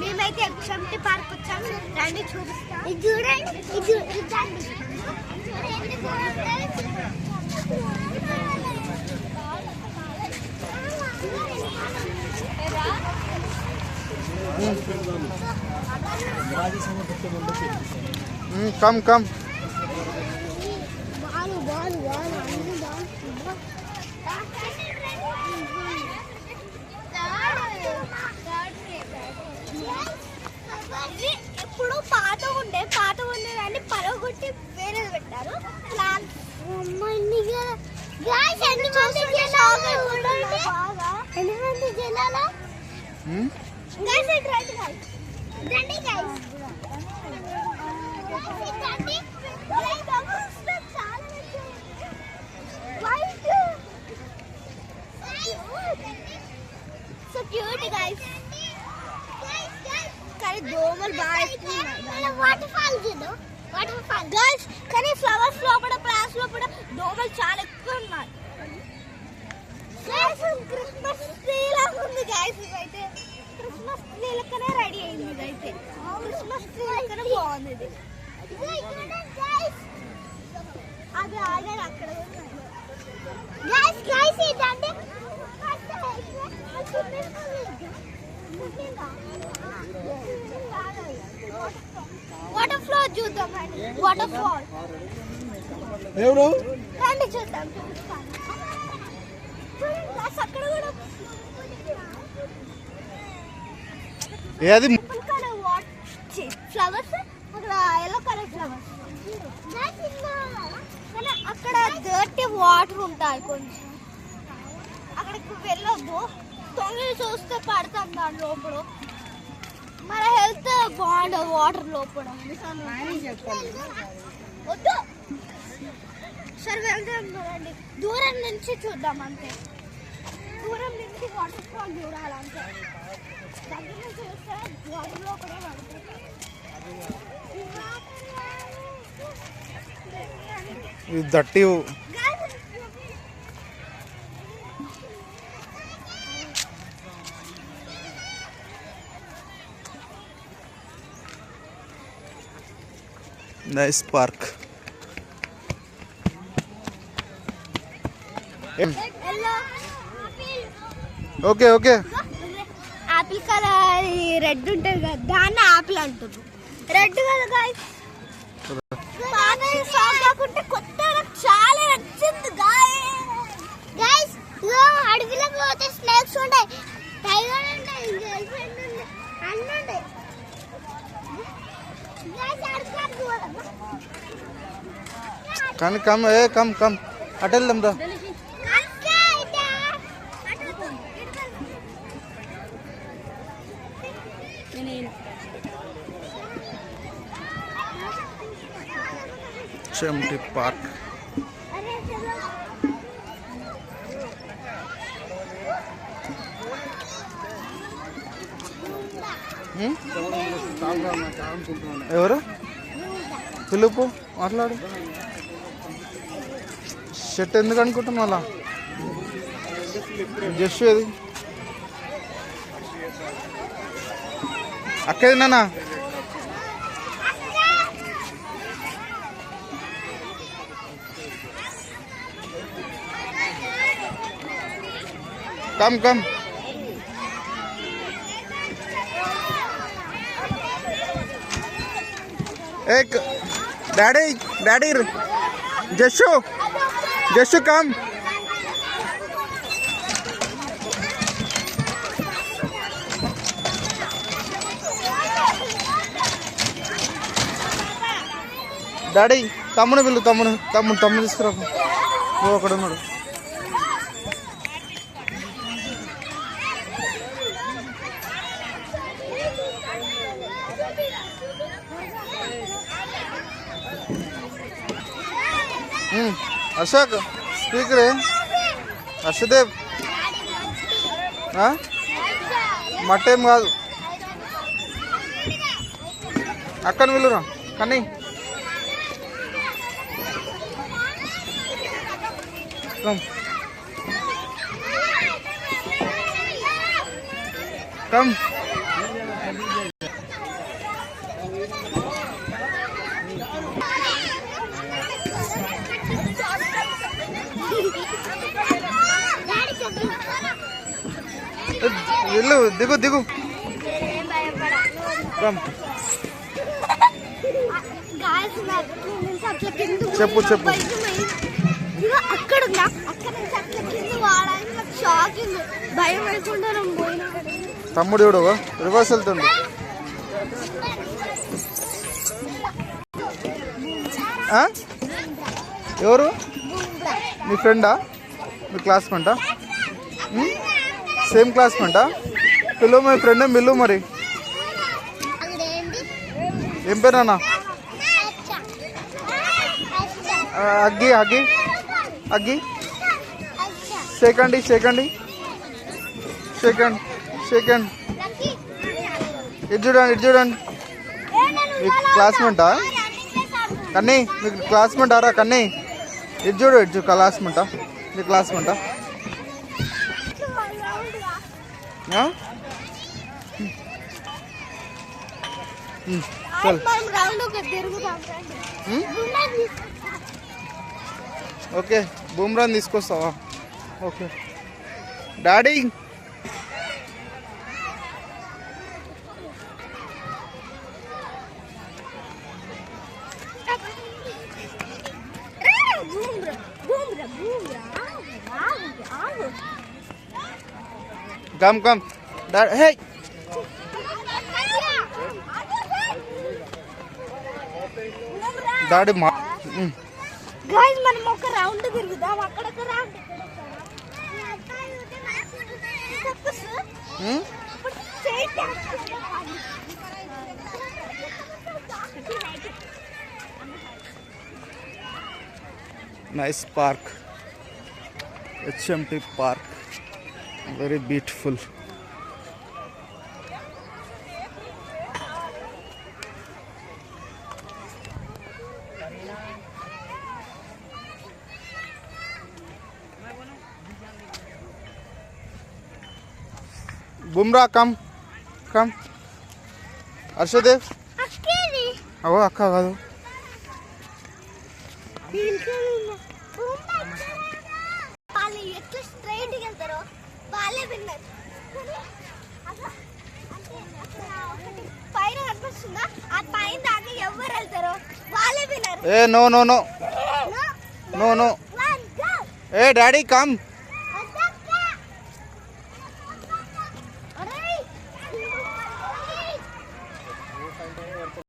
మేమైతే ఎగ్జామ్టీ పార్క్ వచ్చాము. రండి చూపిస్తాం. ఇది చూడండి, ఇది కమ్ కమ్ ఎప్పుడు పాత ఉండే దాన్ని పరగొట్టి వేరేది పెట్టారు. So cute guys. కానీ దోమలు బాగా వాటర్ ఫాల్ గైస్. కానీ ఫ్లవర్స్ లోపల ప్లాంట్స్ లోపల దోమలు చాలా ఎక్కువ ఉన్నాయి. క్రిస్మస్ ట్రీ లాగా ఉంది గైస్. ఇదైతే క్రిస్మస్ ట్రీ లెక్కనే రెడీ అయింది. ఇదైతే క్రిస్మస్ ట్రీ లెక్కనే బాగుంది. ఇది అది ఆగారు అక్కడ గైస్. ఇదంటే వాటర్ ఫ్లోర్ చూద్దాం. వాటర్ ఫ్లోర్ రండి చూద్దాం. అక్కడ కూడా ఫ్లవర్స్, అక్కడ ఎల్లో కలర్ ఫ్లవర్స్. కానీ అక్కడ డర్టీ వాటర్ ఉంటాయి కొంచెం. అక్కడికి వెళ్ళొద్దు. తొంగి చూస్తే పడతాం దాని లోపల. మన హెల్త్ బాగుండదు వాటర్ లోపల. వద్దు. సరే వెళ్దాం. చూడండి దూరం నుంచి చూద్దాం అంతే. దూరం నుంచి వాటర్ ఫాల్ చూడాలంటే. దగ్గర నుంచి చూస్తే వాటర్ లోపల పడుతుంది. ఇది దట్టి nice park. Okay okay. Apple colour red ఉంటుంది కదా, దాన్ని ఆపిల్ అంటారు. రెడ్ కదా గాయ్స్. కాకుంటే కొత్త చాలా నచ్చింది గాయ్స్. అడవిలో పోతే స్నేక్స్ ఉంటాయి, టైగర్ ఉంటాయి, ఎలిఫెంట్ ఉంటాయి, అన్నీ ఉంటాయి. కానీ కమ్ అటు వెళ్దాం రా. చెంటి పార్క్. ఎవరు పిలుపు మాట్లాడు. షర్ట్ ఎందుకు అనుకుంటున్నా అలా? జస్ట్ ఏది అక్కేది నాన్న? కమ్ एक डैडी जशु कम. డాడీ తమ్ముడు పిల్లు. తమ్ముడు తీసుకురా. నువ్వు అక్కడ ఉన్నాడు. అశోక్ స్పీకరే. హర్షదేవ్ మట్టేం కాదు. అక్కని పిల్లురా. కానీ కమ్ వెళ్ళు, దిగు దిగు. కమ్ చెప్పు చెప్పు. అక్కడ అక్కడ నుంచి అట్లా కింద వాడడానికి నాకు షాకింగ్, భయం వేయకుండా నేను పోయినా. తమ్ముడు చూడు రివర్స్ వెళ్తుండు. ఎవరు మీ ఫ్రెండా, మీ క్లాస్మేటా? సేమ్ క్లాస్మేటా? పిలువు మీ ఫ్రెండ్ పిలువు. మరి ఏం పేరు అన్న? అగ్గి అగ్గి అగ్గి. Second second second second. ఇది చూడండి, ఇది చూడండి. మీ క్లాస్మేటా కన్నీ? మీకు క్లాస్మేటారా కన్నీ? ఇది చూడు, ఇది చూడు క్లాస్మేటా? మీ క్లాస్మేటా? ఓకే, బూమ్రాన్ తీసుకొస్తావా? Okay daddy. Come come hey. Daddy మా గైస్ మనం ఒక రౌండ్ తిరుగుదాం. అక్కడ ఒక round nice park, HMT park, very beautiful. Bumrah come come. Harshadev అవో అక్క కాదు. వాళ్ళు ఎట్లా స్ట్రైట్ వెళ్తారో వాళ్ళే విన్నారు. పైన కనిపిస్తుందా? ఆ పైన దాకా ఎవరు వెళ్తారో వాళ్ళే విన్నారు. ఏ no no no no no. ఏ డాడీ కమ్.